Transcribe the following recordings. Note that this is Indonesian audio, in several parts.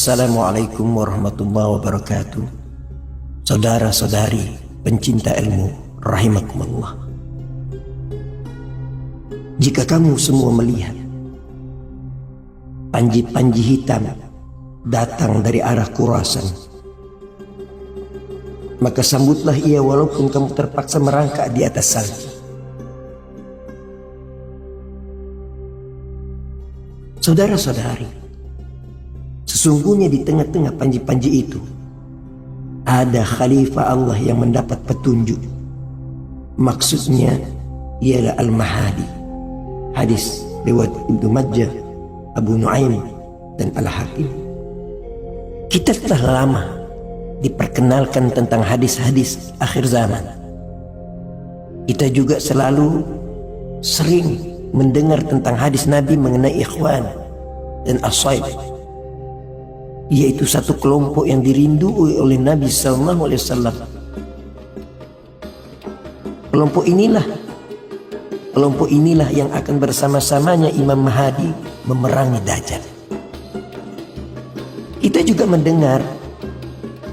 Assalamualaikum warahmatullahi wabarakatuh. Saudara-saudari pencinta ilmu rahimakumullah. Jika kamu semua melihat panji-panji hitam datang dari arah Khurasan, maka sambutlah ia walaupun kamu terpaksa merangkak di atas salju. Saudara-saudari, sesungguhnya di tengah-tengah panji-panji itu ada khalifah Allah yang mendapat petunjuk. Maksudnya ialah Al-Mahdi. Hadis riwayat Ibnu Majah, Abu Nuaim dan Al-Hakim. Kita telah lama diperkenalkan tentang hadis-hadis akhir zaman. Kita juga selalu sering mendengar tentang hadis Nabi mengenai ikhwan dan ashaib, yaitu satu kelompok yang dirindui oleh Nabi SAW. Kelompok inilah yang akan bersama-samanya Imam Mahdi memerangi Dajjal. Kita juga mendengar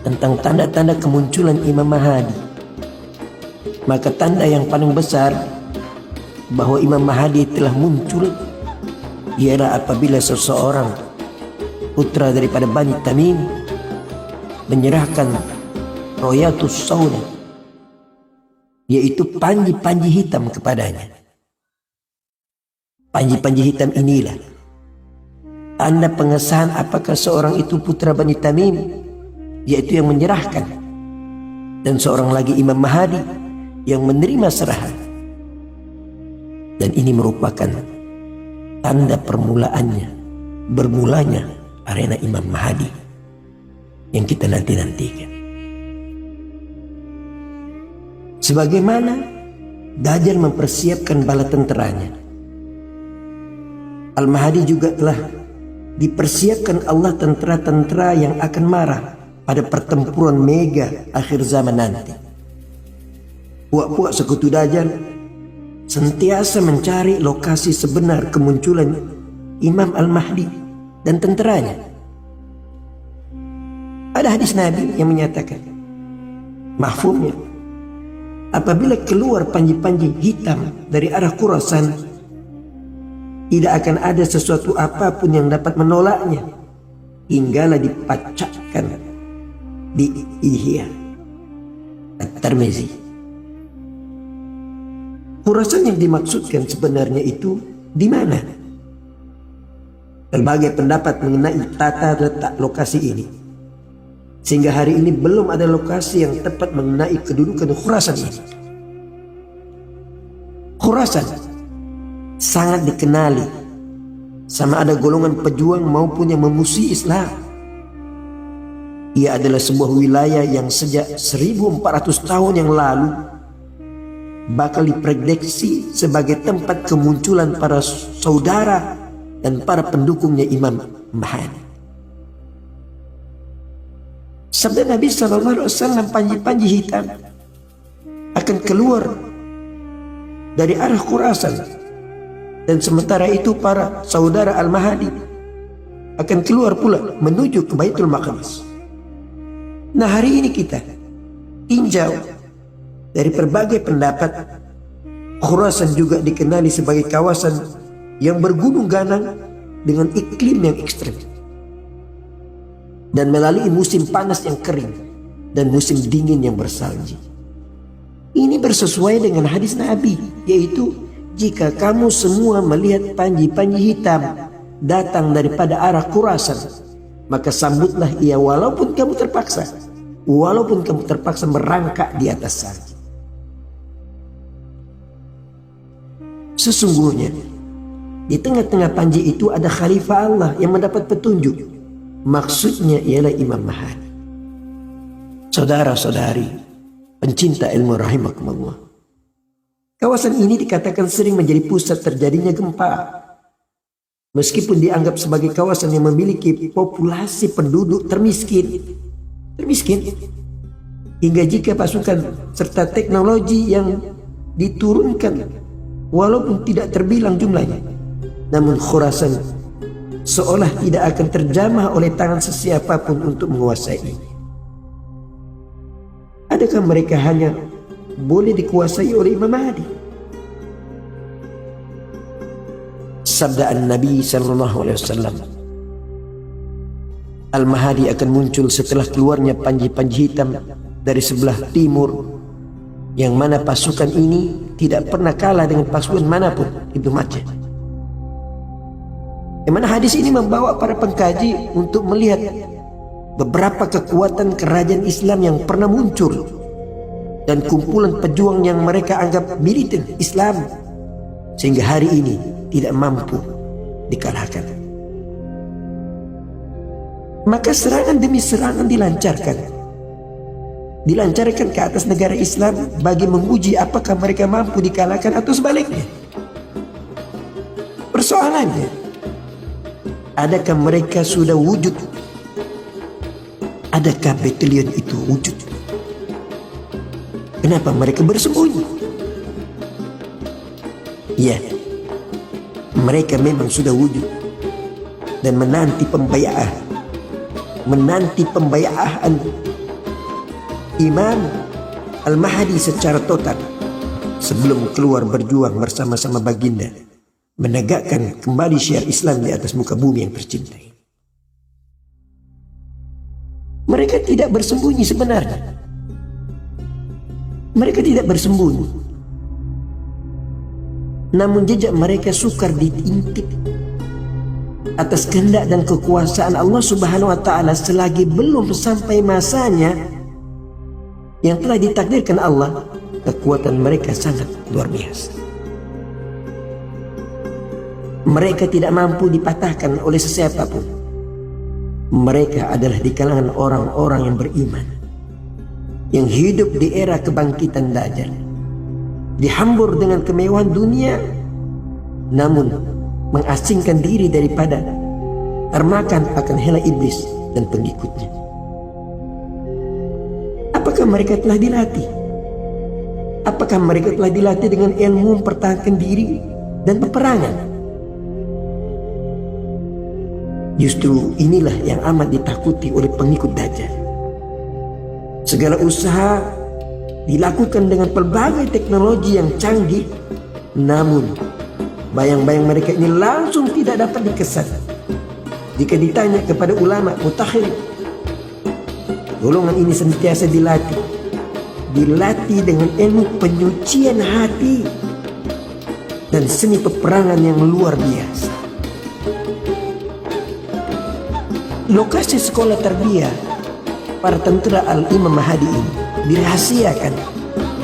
tentang tanda-tanda kemunculan Imam Mahdi. Maka tanda yang paling besar bahwa Imam Mahdi telah muncul ialah apabila seseorang putra daripada Bani Tamim menyerahkan Royatus Sauda, yaitu panji-panji hitam kepadanya. Panji-panji hitam inilah tanda pengesahan apakah seorang itu putra Bani Tamim, yaitu yang menyerahkan, dan seorang lagi Imam Mahdi yang menerima serahan. Dan ini merupakan tanda bermulanya arena Imam Mahdi yang kita nanti-nantikan. Sebagaimana Dajjal mempersiapkan bala tenteranya, Al-Mahdi juga telah dipersiapkan Allah tentera-tentera yang akan marah pada pertempuran mega akhir zaman nanti. Puak-puak sekutu Dajjal sentiasa mencari lokasi sebenar kemunculan Imam Al-Mahdi dan tenteranya. Ada hadis Nabi yang menyatakan, mahfumnya, apabila keluar panji-panji hitam dari arah Khurasan, tidak akan ada sesuatu apapun yang dapat menolaknya hinggalah dipacakkan di Ihya At-Tirmizi. Khurasan yang dimaksudkan sebenarnya itu di mana? Berbagai pendapat mengenai tata letak lokasi ini, sehingga hari ini belum ada lokasi yang tepat mengenai kedudukan Khurasan ini. Khurasan sangat dikenali sama ada golongan pejuang maupun yang memusuhi Islam. Ia adalah sebuah wilayah yang sejak 1400 tahun yang lalu bakal diprediksi sebagai tempat kemunculan para saudara dan para pendukungnya Imam Mahdi. Sabda Nabi SAW, panji-panji hitam akan keluar dari arah Khurasan, dan sementara itu para saudara Al-Mahdi akan keluar pula menuju ke Baitul Maqdis. Nah, hari ini kita tinjau dari berbagai pendapat. Khurasan juga dikenali sebagai kawasan yang bergunung ganang dengan iklim yang ekstrim, dan melalui musim panas yang kering dan musim dingin yang bersalji. Ini bersesuai dengan hadis Nabi, yaitu jika kamu semua melihat panji-panji hitam datang daripada arah Khurasan, maka sambutlah ia walaupun kamu terpaksa merangkak di atas salju. Sesungguhnya di tengah-tengah panji itu ada khalifah Allah yang mendapat petunjuk. Maksudnya ialah Imam Mahdi. Saudara-saudari pencinta ilmu rahimakumullah, kawasan ini dikatakan sering menjadi pusat terjadinya gempa, meskipun dianggap sebagai kawasan yang memiliki populasi penduduk termiskin, hingga jika pasukan serta teknologi yang diturunkan walaupun tidak terbilang jumlahnya, namun Khurasan seolah tidak akan terjamah oleh tangan sesiapapun untuk menguasainya. Adakah mereka hanya boleh dikuasai oleh Imam Mahdi? Sabda Nabi SAW, Al-Mahdi akan muncul setelah keluarnya panji-panji hitam dari sebelah timur, yang mana pasukan ini tidak pernah kalah dengan pasukan manapun. Ibnu Majah. Yang mana hadis ini membawa para pengkaji untuk melihat beberapa kekuatan kerajaan Islam yang pernah muncul dan kumpulan pejuang yang mereka anggap militan Islam sehingga hari ini tidak mampu dikalahkan. Maka serangan demi serangan dilancarkan ke atas negara Islam bagi menguji apakah mereka mampu dikalahkan atau sebaliknya. Persoalannya, adakah mereka sudah wujud? Adakah batalion itu wujud? Kenapa mereka bersembunyi? Ya, mereka memang sudah wujud dan menanti pembayaan Imam Al-Mahdi secara total sebelum keluar berjuang bersama-sama baginda menegakkan kembali syiar Islam di atas muka bumi yang tercintai. Mereka tidak bersembunyi sebenarnya. Mereka tidak bersembunyi. Namun jejak mereka sukar diintip atas kehendak dan kekuasaan Allah Subhanahu wa taala selagi belum sampai masanya yang telah ditakdirkan Allah. Kekuatan mereka sangat luar biasa. Mereka tidak mampu dipatahkan oleh sesiapapun. Mereka adalah di kalangan orang-orang yang beriman, yang hidup di era kebangkitan Dajjal, dihambur dengan kemewahan dunia, namun mengasingkan diri daripada termakan akan hela iblis dan pengikutnya. Apakah mereka telah dilatih? Apakah mereka telah dilatih dengan ilmu mempertahankan diri dan peperangan? Justru inilah yang amat ditakuti oleh pengikut Dajjal. Segala usaha dilakukan dengan pelbagai teknologi yang canggih, namun bayang-bayang mereka ini langsung tidak dapat dikesan. Jika ditanya kepada ulama mutakhir, golongan ini sentiasa dilatih dengan ilmu penyucian hati dan seni peperangan yang luar biasa. Lokasi sekolah tarbiyah para tentara Al-Imam Mahdi ini dirahasiakan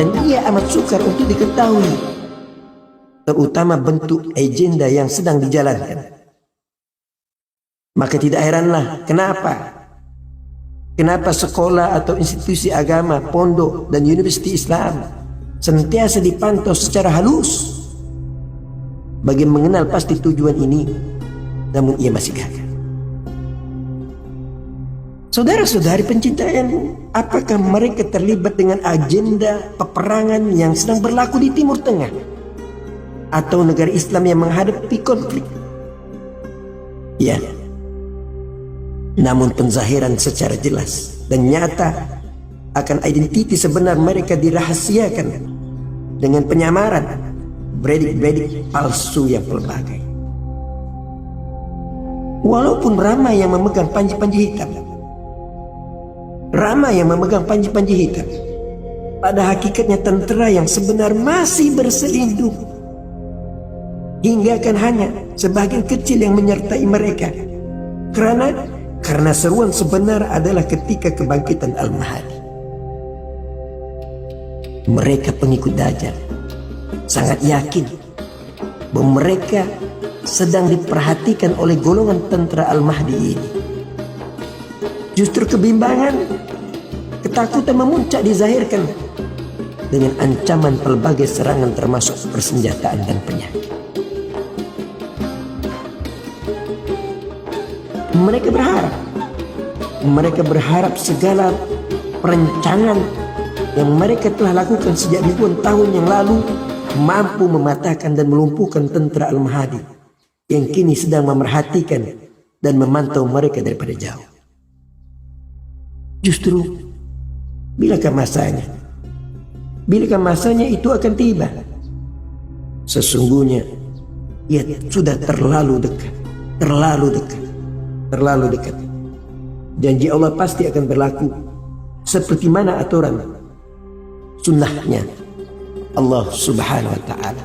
dan ia amat sukar untuk diketahui, terutama bentuk agenda yang sedang dijalankan. Maka tidak heranlah kenapa sekolah atau institusi agama, pondok dan universiti Islam senantiasa dipantau secara halus bagi mengenal pasti tujuan ini, namun ia masih gagal. Saudara-saudari pencinta ilmu, apakah mereka terlibat dengan agenda peperangan yang sedang berlaku di Timur Tengah atau negara Islam yang menghadapi konflik? Ya, namun penzahiran secara jelas dan nyata akan identitas sebenar mereka dirahasiakan dengan penyamaran bredik-bredik palsu yang pelbagai. Walaupun ramai yang memegang panji-panji hitam, pada hakikatnya tentara yang sebenar masih berselindung, hingga kan hanya sebagian kecil yang menyertai mereka. Karena seruan sebenar adalah ketika kebangkitan Al-Mahdi. Mereka pengikut Dajjal sangat yakin bahwa mereka sedang diperhatikan oleh golongan tentara Al-Mahdi ini. Justru kebimbangan, ketakutan memuncak dizahirkan dengan ancaman pelbagai serangan termasuk persenjataan dan penyakit. Mereka berharap segala perencanaan yang mereka telah lakukan sejak ribuan tahun yang lalu mampu mematahkan dan melumpuhkan tentara Al-Mahdi yang kini sedang memerhatikan dan memantau mereka daripada jauh. Justru bilakah masanya? Bilakah masanya itu akan tiba? Sesungguhnya ia sudah terlalu dekat, terlalu dekat, terlalu dekat. Janji Allah pasti akan berlaku seperti mana aturan sunnahnya Allah Subhanahu wa ta'ala.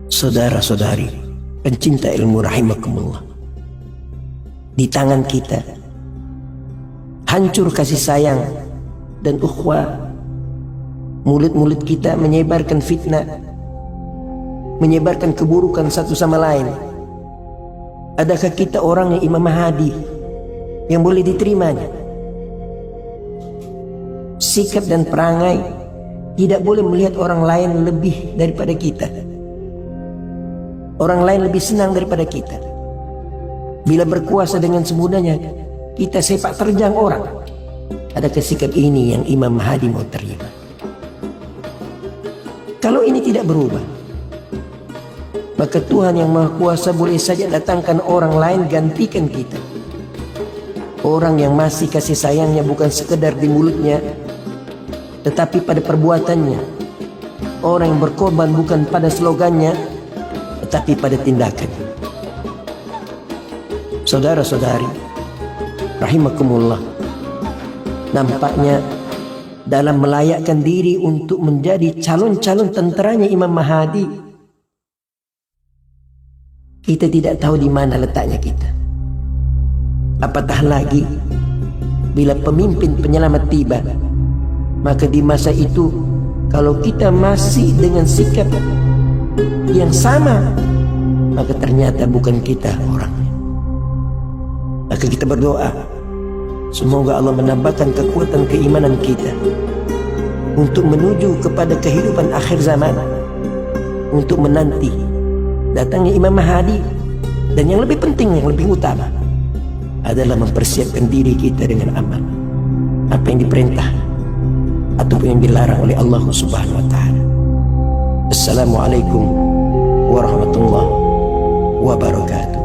Saudara-saudari pencinta ilmu rahimakumullah, di tangan kita hancur kasih sayang dan ukhwah. Mulut-mulut kita menyebarkan fitnah, menyebarkan keburukan satu sama lain. Adakah kita orang yang Imam Mahdi yang boleh diterimanya? Sikap dan perangai tidak boleh melihat orang lain lebih daripada kita, orang lain lebih senang daripada kita. Bila berkuasa dengan semudahnya kita sepak terjang orang. Adakah sikap ini yang Imam Mahdi mau terima? Kalau ini tidak berubah, maka Tuhan yang Maha Kuasa boleh saja datangkan orang lain gantikan kita. Orang yang masih kasih sayangnya bukan sekedar di mulutnya, tetapi pada perbuatannya. Orang yang berkorban bukan pada slogannya, tetapi pada tindakannya. Saudara-saudari rahimakumullah, nampaknya dalam melayakkan diri untuk menjadi calon-calon tenteranya Imam Mahdi, kita tidak tahu di mana letaknya kita. Apatah lagi bila pemimpin penyelamat tiba, maka di masa itu kalau kita masih dengan sikap yang sama, maka ternyata bukan kita orangnya. Maka kita berdoa, semoga Allah menambahkan kekuatan keimanan kita untuk menuju kepada kehidupan akhir zaman, untuk menanti datangnya Imam Mahdi. Dan yang lebih penting, yang lebih utama adalah mempersiapkan diri kita dengan amal apa yang diperintah ataupun yang dilarang oleh Allah Subhanahu wa ta'ala. Assalamualaikum warahmatullahi wabarakatuh.